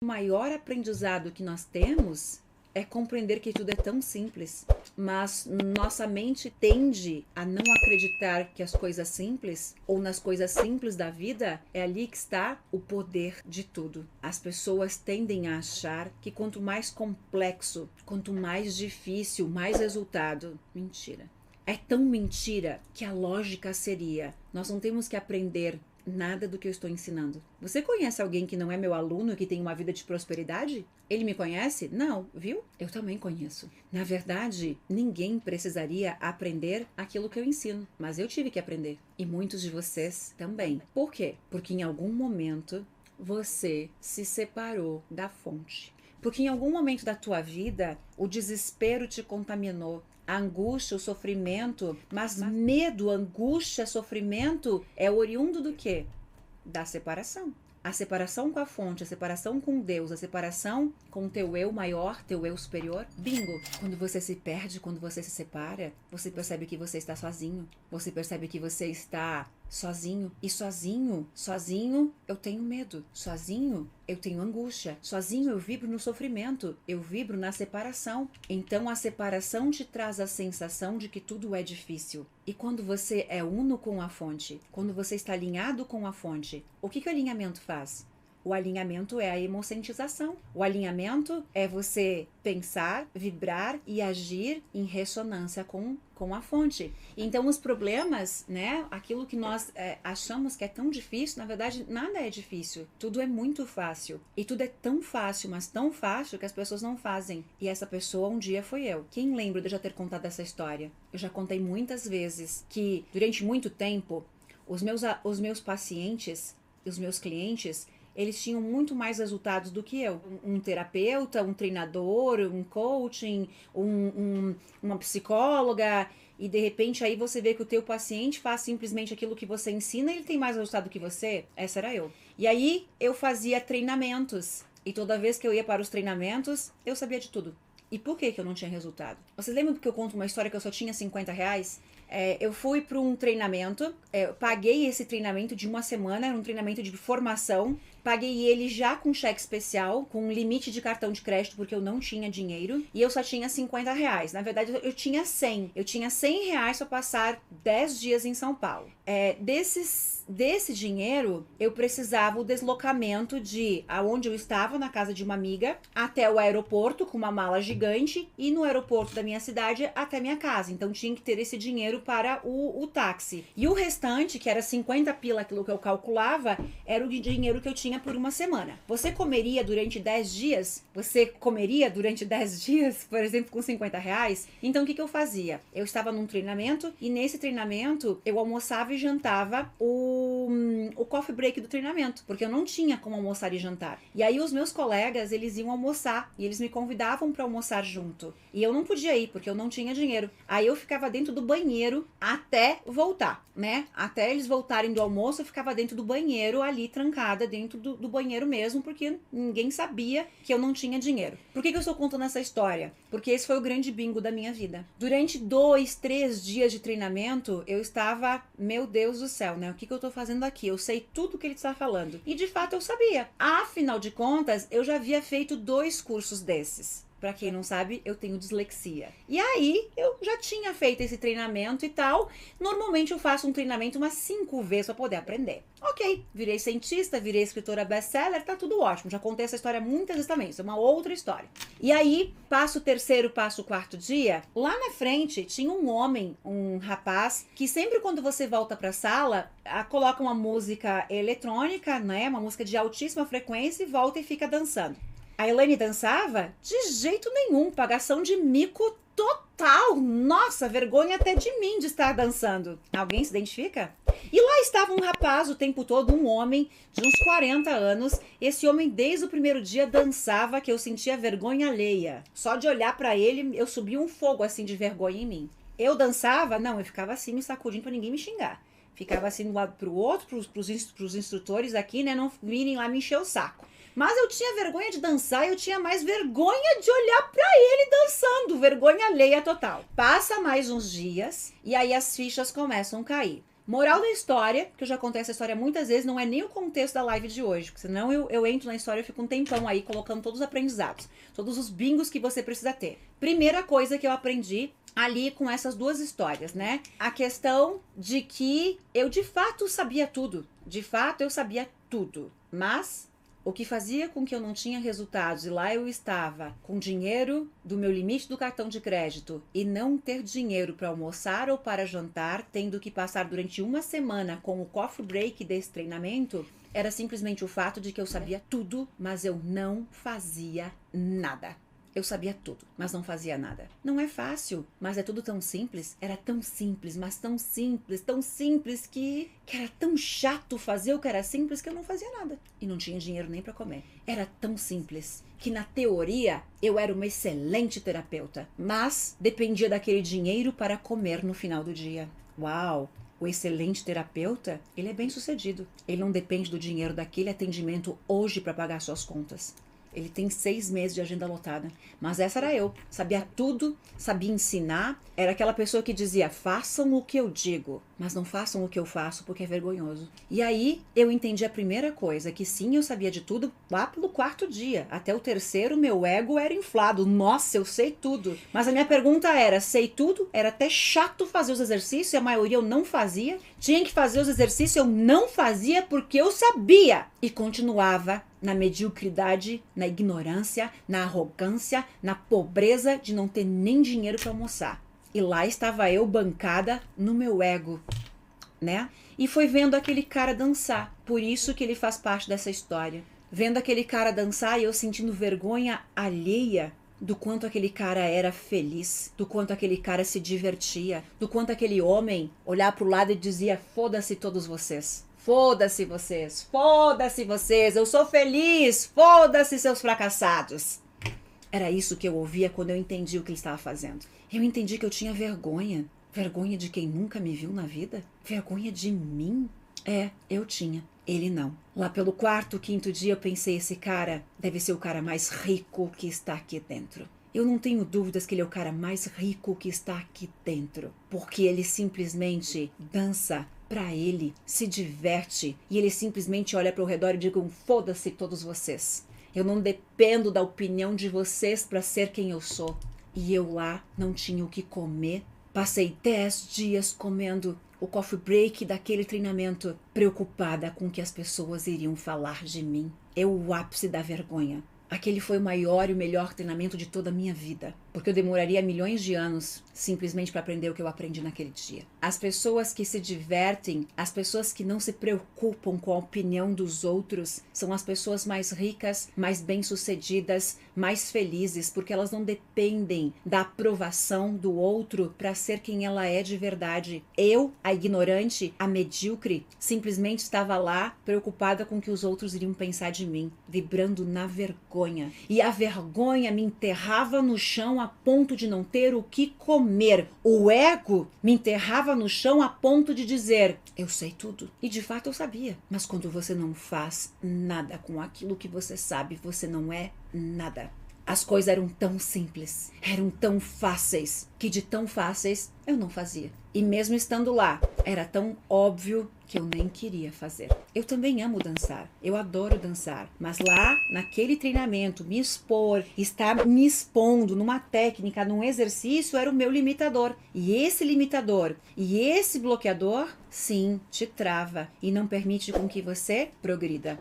O maior aprendizado que nós temos é compreender que tudo é tão simples, mas nossa mente tende a não acreditar que as coisas simples, ou nas coisas simples da vida, é ali que está o poder de tudo. As pessoas tendem a achar que quanto mais complexo, quanto mais difícil, mais resultado. Mentira. É tão mentira que a lógica seria: nós não temos que aprender nada do que eu estou ensinando. Você conhece alguém que não é meu aluno e que tem uma vida de prosperidade? Ele me conhece? Não, viu? Eu também conheço. Na verdade, ninguém precisaria aprender aquilo que eu ensino, mas eu tive que aprender. E muitos de vocês também. Por quê? Porque em algum momento você se separou da fonte. Porque em algum momento da tua vida, o desespero te contaminou. A angústia, o sofrimento, mas medo, angústia, sofrimento é oriundo do quê? Da separação. A separação com a fonte, a separação com Deus, a separação com o teu eu maior, teu eu superior. Bingo! Quando você se perde, quando você se separa, você percebe que você está sozinho. Você percebe que você está sozinho. E sozinho eu tenho medo. Sozinho eu tenho angústia. Sozinho eu vibro no sofrimento. Eu vibro na separação. Então a separação te traz a sensação de que tudo é difícil. E quando você é uno com a fonte, quando você está alinhado com a fonte, o que o alinhamento faz? O alinhamento é a emocentização. O alinhamento é você pensar, vibrar e agir em ressonância com a fonte. Então os problemas, né, aquilo que nós achamos que é tão difícil, na verdade nada é difícil. Tudo é muito fácil. E tudo é tão fácil, mas tão fácil que as pessoas não fazem. E essa pessoa um dia foi eu. Quem lembra de eu já ter contado essa história? Eu já contei muitas vezes que durante muito tempo os meus pacientes, os meus clientes, eles tinham muito mais resultados do que eu. Um terapeuta, um treinador, um coaching, uma psicóloga, e de repente aí você vê que o teu paciente faz simplesmente aquilo que você ensina e ele tem mais resultado que você. Essa era eu. E aí eu fazia treinamentos, e toda vez que eu ia para os treinamentos, eu sabia de tudo. E por que eu não tinha resultado? Vocês lembram que eu conto uma história que eu só tinha R$50? Eu fui para um treinamento, paguei esse treinamento de uma semana, era um treinamento de formação, paguei ele já com cheque especial, com limite de cartão de crédito, porque eu não tinha dinheiro, e eu só tinha R$50. Na verdade, eu tinha 100. Eu tinha R$100 para passar 10 dias em São Paulo. Desse dinheiro, eu precisava o deslocamento de aonde eu estava, na casa de uma amiga, até o aeroporto, com uma mala gigante, e no aeroporto da minha cidade até minha casa. Então tinha que ter esse dinheiro para o táxi. E o restante, que era 50 pila, aquilo que eu calculava, era o dinheiro que eu tinha por uma semana. Você comeria durante 10 dias? Você comeria durante 10 dias, por exemplo, com R$50? Então o que eu fazia? Eu estava num treinamento, e nesse treinamento eu almoçava e jantava o coffee break do treinamento, porque eu não tinha como almoçar e jantar. E aí os meus colegas, eles iam almoçar, e eles me convidavam para almoçar junto. E eu não podia ir, porque eu não tinha dinheiro. Aí eu ficava dentro do banheiro até voltar, né? Até eles voltarem do almoço, eu ficava dentro do banheiro, ali trancada, dentro do banheiro mesmo, porque ninguém sabia que eu não tinha dinheiro. Por que eu estou contando essa história? Porque esse foi o grande bingo da minha vida. Durante 2, 3 dias de treinamento, eu estava, meu Deus do céu, né? O que eu tô fazendo aqui? Eu sei tudo que ele está falando. E de fato eu sabia. Afinal de contas, eu já havia feito 2 cursos desses. Pra quem não sabe, eu tenho dislexia. E aí, eu já tinha feito esse treinamento e tal. Normalmente eu faço um treinamento umas 5 vezes pra poder aprender. Ok, virei cientista, virei escritora best-seller, tá tudo ótimo. Já contei essa história muitas vezes também, isso é uma outra história. E aí, passo o terceiro, passo o quarto dia. Lá na frente, tinha um homem, um rapaz, que sempre quando você volta pra sala, coloca uma música eletrônica, né? Uma música de altíssima frequência e volta e fica dançando. A Elaine dançava? De jeito nenhum, pagação de mico total. Nossa, vergonha até de mim de estar dançando. Alguém se identifica? E lá estava um rapaz o tempo todo, um homem de uns 40 anos. Esse homem desde o primeiro dia dançava que eu sentia vergonha alheia. Só de olhar pra ele, eu subia um fogo assim de vergonha em mim. Eu dançava? Não, eu ficava assim me sacudindo pra ninguém me xingar. Ficava assim de um lado pro outro, pros instrutores aqui, né, não virem lá me encher o saco. Mas eu tinha vergonha de dançar e eu tinha mais vergonha de olhar pra ele dançando. Vergonha alheia total. Passa mais uns dias e aí as fichas começam a cair. Moral da história, que eu já contei essa história muitas vezes, não é nem o contexto da live de hoje, porque senão eu entro na história e fico um tempão aí colocando todos os aprendizados, todos os bingos que você precisa ter. Primeira coisa que eu aprendi ali com essas duas histórias, né? A questão de que eu de fato sabia tudo. De fato eu sabia tudo. Mas o que fazia com que eu não tinha resultados e lá eu estava com dinheiro do meu limite do cartão de crédito e não ter dinheiro para almoçar ou para jantar, tendo que passar durante uma semana com o coffee break desse treinamento, era simplesmente o fato de que eu sabia tudo, mas eu não fazia nada. Eu sabia tudo, mas não fazia nada. Não é fácil, mas é tudo tão simples. Era tão simples, mas tão simples que era tão chato fazer o que era simples que eu não fazia nada. E não tinha dinheiro nem para comer. Era tão simples que na teoria eu era uma excelente terapeuta, mas dependia daquele dinheiro para comer no final do dia. Uau! O excelente terapeuta, ele é bem sucedido. Ele não depende do dinheiro daquele atendimento hoje para pagar suas contas. Ele tem 6 meses de agenda lotada. Mas essa era eu. Sabia tudo, sabia ensinar. Era aquela pessoa que dizia, façam o que eu digo, mas não façam o que eu faço porque é vergonhoso. E aí eu entendi a primeira coisa, que sim, eu sabia de tudo lá pelo 4º dia. Até o 3º, meu ego era inflado. Nossa, eu sei tudo. Mas a minha pergunta era, sei tudo? Era até chato fazer os exercícios, e a maioria eu não fazia. Tinha que fazer os exercícios, eu não fazia porque eu sabia. E continuava na mediocridade, na ignorância, na arrogância, na pobreza de não ter nem dinheiro para almoçar. E lá estava eu bancada no meu ego, né? E foi vendo aquele cara dançar. Por isso que ele faz parte dessa história. Vendo aquele cara dançar e eu sentindo vergonha alheia do quanto aquele cara era feliz, do quanto aquele cara se divertia, do quanto aquele homem olhava pro lado e dizia, foda-se todos vocês. Foda-se vocês, eu sou feliz, foda-se seus fracassados. Era isso que eu ouvia quando eu entendi o que ele estava fazendo. Eu entendi que eu tinha vergonha. Vergonha de quem nunca me viu na vida? Vergonha de mim? É, eu tinha. Ele não. Lá pelo 4º, 5º dia eu pensei, esse cara deve ser o cara mais rico que está aqui dentro. Eu não tenho dúvidas que ele é o cara mais rico que está aqui dentro. Porque ele simplesmente dança pra ele, se diverte e ele simplesmente olha para o redor e diz, foda-se todos vocês. Eu não dependo da opinião de vocês para ser quem eu sou. E eu lá não tinha o que comer. Passei 10 dias comendo o coffee break daquele treinamento, preocupada com o que as pessoas iriam falar de mim. O ápice da vergonha. Aquele foi o maior e o melhor treinamento de toda a minha vida, porque eu demoraria milhões de anos simplesmente para aprender o que eu aprendi naquele dia. As pessoas que se divertem, as pessoas que não se preocupam com a opinião dos outros, são as pessoas mais ricas, mais bem-sucedidas, mais felizes, porque elas não dependem da aprovação do outro para ser quem ela é de verdade. Eu, a ignorante, a medíocre, simplesmente estava lá preocupada com o que os outros iriam pensar de mim, vibrando na vergonha. E a vergonha me enterrava no chão a ponto de não ter o que comer. O ego me enterrava no chão a ponto de dizer, eu sei tudo. E de fato eu sabia. Mas quando você não faz nada com aquilo que você sabe, você não é nada. As coisas eram tão simples, eram tão fáceis, que de tão fáceis eu não fazia. E mesmo estando lá, era tão óbvio que eu nem queria fazer. Eu também amo dançar, eu adoro dançar, mas lá, naquele treinamento, me expor, estar me expondo numa técnica, num exercício, era o meu limitador. E esse limitador, e esse bloqueador, sim, te trava e não permite com que você progrida.